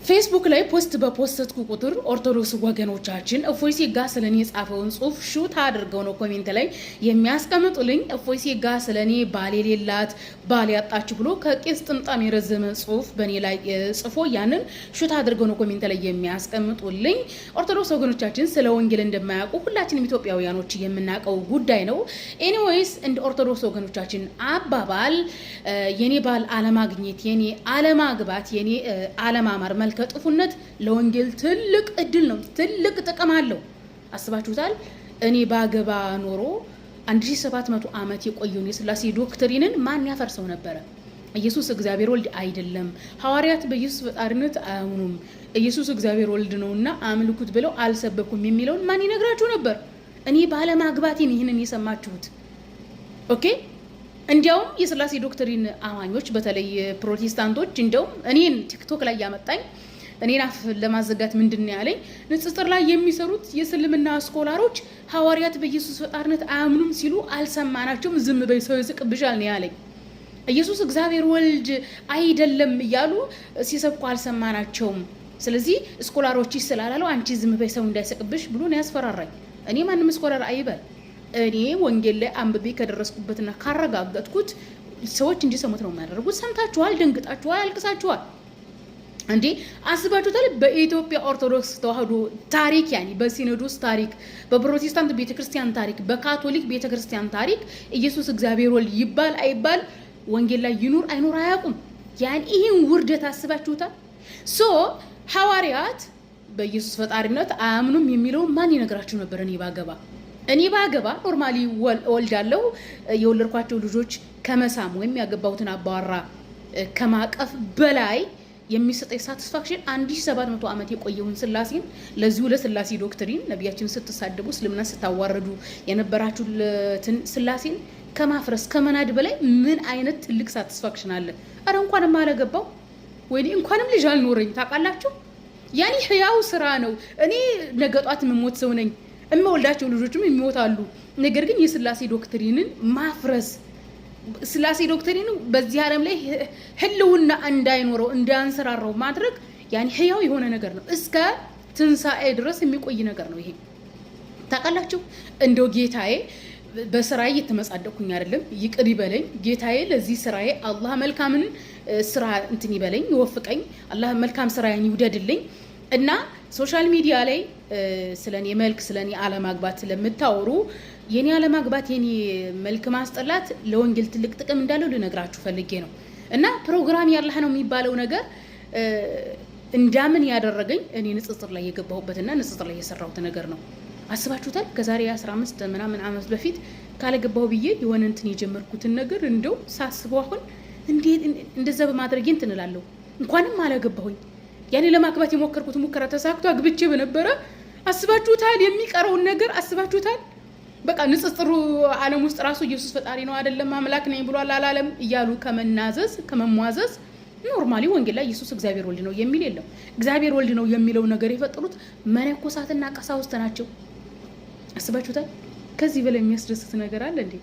ፌስቡክ ላይ ፖስት በፖስትኩ ቁጥር ኦርቶዶክስ ወገኖቻችን እፎይ ሲጋ ስለኔ የጻፈውን ጽሁፍ ሹት አድርገው ነው ኮሜንት ላይ የሚያስቀምጡልኝ። እፎይ ሲጋ ስለኔ ባል የሌላት ባል ያጣች ብሎ ከቄስ ጥምጣም የረዘመ ጽሁፍ በኔ ላይ ጽፎ ያንን ሹት አድርገው ነው ኮሜንት ላይ የሚያስቀምጡልኝ። ኦርቶዶክስ ወገኖቻችን ስለ ወንጌል እንደማያውቁ ሁላችንም ኢትዮጵያውያኖች የምናውቀው ጉዳይ ነው። ኤኒዌይስ እንደ ኦርቶዶክስ ወገኖቻችን አባባል የኔ ባል አለማግኘት፣ የኔ አለማግባት፣ የኔ አለማማር ከጥፉነት ለወንጌል ትልቅ እድል ነው፣ ትልቅ ጥቅም አለው። አስባችሁታል? እኔ ባገባ ኖሮ 1700 ዓመት የቆየውን የሥላሴ ዶክትሪንን ማን ያፈርሰው ነበረ? ኢየሱስ እግዚአብሔር ወልድ አይደለም፣ ሐዋርያት በኢየሱስ ፈጣሪነት አያምኑም፣ ኢየሱስ እግዚአብሔር ወልድ ነውና አምልኩት ብለው አልሰበኩም የሚለውን ማን ይነግራችሁ ነበር? እኔ ባለማግባቴን ይህንን የሰማችሁት። ኦኬ። እንዲያውም የሥላሴ ዶክትሪን አማኞች በተለይ ፕሮቴስታንቶች እንዲያውም እኔን ቲክቶክ ላይ ያመጣኝ እኔን አፍ ለማዘጋት ምንድን ያለኝ ንጽጽር ላይ የሚሰሩት የእስልምና ስኮላሮች ሐዋርያት በኢየሱስ ፈጣሪነት አያምኑም ሲሉ አልሰማናቸውም፣ ዝም በይ ሰው ይስቅብሻል ነው ያለኝ። ኢየሱስ እግዚአብሔር ወልድ አይደለም እያሉ ሲሰብኩ አልሰማናቸውም። ስለዚህ ስኮላሮች ስላላለው አንቺ ዝም በይ ሰው እንዳይስቅብሽ ብሎ ነው ያስፈራራኝ። እኔ ማንም ስኮላር አይበል፣ እኔ ወንጌል ላይ አንብቤ ከደረስኩበትና ካረጋገጥኩት ሰዎች እንዲሰሙት ነው የሚያደርጉት። ሰምታችኋል፣ ደንግጣችኋል፣ አልቅሳችኋል። እንዴ አስባችሁታል? በኢትዮጵያ ኦርቶዶክስ ተዋህዶ ታሪክ ያኒ በሲኖዶስ ታሪክ፣ በፕሮቴስታንት ቤተክርስቲያን ታሪክ፣ በካቶሊክ ቤተክርስቲያን ታሪክ ኢየሱስ እግዚአብሔር ወልድ ይባል አይባል ወንጌል ላይ ይኑር አይኑር አያውቁም። ያን ይሄን ውርደት አስባችሁታል? ሶ ሐዋርያት በኢየሱስ ፈጣሪነት አያምኑም የሚለው ማን ይነግራችሁ ነበር? እኔ ባገባ ኖርማሊ ወልዳለሁ። የወለድኳቸው ልጆች ከመሳም ወይም ያገባሁትን አባወራ ከማቀፍ በላይ የሚሰጠኝ ሳቲስፋክሽን 1700 ዓመት የቆየውን ስላሴን ለዚሁ ለስላሴ ዶክትሪን ነቢያችን ስትሳደቡ እስልምና ስታዋረዱ የነበራችሁትን ስላሴን ከማፍረስ ከመናድ በላይ ምን አይነት ትልቅ ሳቲስፋክሽን አለ? አረ እንኳንም አላገባው ወይ እንኳንም ልጅ አልኖረኝ። ታውቃላችሁ? ያኔ ህያው ስራ ነው። እኔ ነገ ጧት የምሞት ሰው ነኝ። እምወልዳቸው ልጆችም ይሞታሉ። ነገር ግን የስላሴ ዶክትሪንን ማፍረስ፣ ስላሴ ዶክትሪኑ በዚህ ዓለም ላይ ህልውና እንዳይኖረው እንዳያንሰራራው ማድረግ ያኔ ህያው የሆነ ነገር ነው። እስከ ትንሳኤ ድረስ የሚቆይ ነገር ነው ይሄ። ታውቃላችሁ? እንደው ጌታዬ በስራዬ እየተመጻደቅኩኝ አይደለም፣ ይቅር ይበለኝ ጌታዬ። ለዚህ ስራዬ አላህ መልካምን ስራ እንትን ይበለኝ፣ ይወፍቀኝ። አላህ መልካም ስራዬን ይውደድልኝ። እና ሶሻል ሚዲያ ላይ ስለኔ መልክ ስለኔ አለማግባት ስለምታወሩ የኔ አለማግባት የኔ መልክ ማስጠላት ለወንጌል ትልቅ ጥቅም እንዳለው ልነግራችሁ ፈልጌ ነው። እና ፕሮግራም ያላህ ነው የሚባለው ነገር እንዳምን ያደረገኝ እኔ ንጽጽር ላይ የገባሁበትና ንጽጽር ላይ የሰራሁት ነገር ነው። አስባችሁታል? ከዛሬ 15 ምናምን ዓመት በፊት ካለገባሁ ብዬ የሆነ እንትን የጀመርኩትን ነገር እንደው ሳስበው አሁን እንዴት እንደዛ በማድረግ እንትን እላለሁ። እንኳንም አላገባሁኝ። ያኔ ለማግባት የሞከርኩት ሙከራ ተሳክቶ አግብቼ በነበረ አስባችሁታል? የሚቀረውን ነገር አስባችሁታል? በቃ ንጽጽሩ ዓለም ውስጥ ራሱ ኢየሱስ ፈጣሪ ነው አይደለም አምላክ ነኝ ብሏል አላለም እያሉ ከመናዘዝ ከመሟዘዝ ኖርማሊ ወንጌል ላይ ኢየሱስ እግዚአብሔር ወልድ ነው የሚል የለም። እግዚአብሔር ወልድ ነው የሚለው ነገር የፈጠሩት መነኮሳትና ቀሳውስት ናቸው። አስባችሁታል? ከዚህ በላይ የሚያስደስት ነገር አለ እንዴ?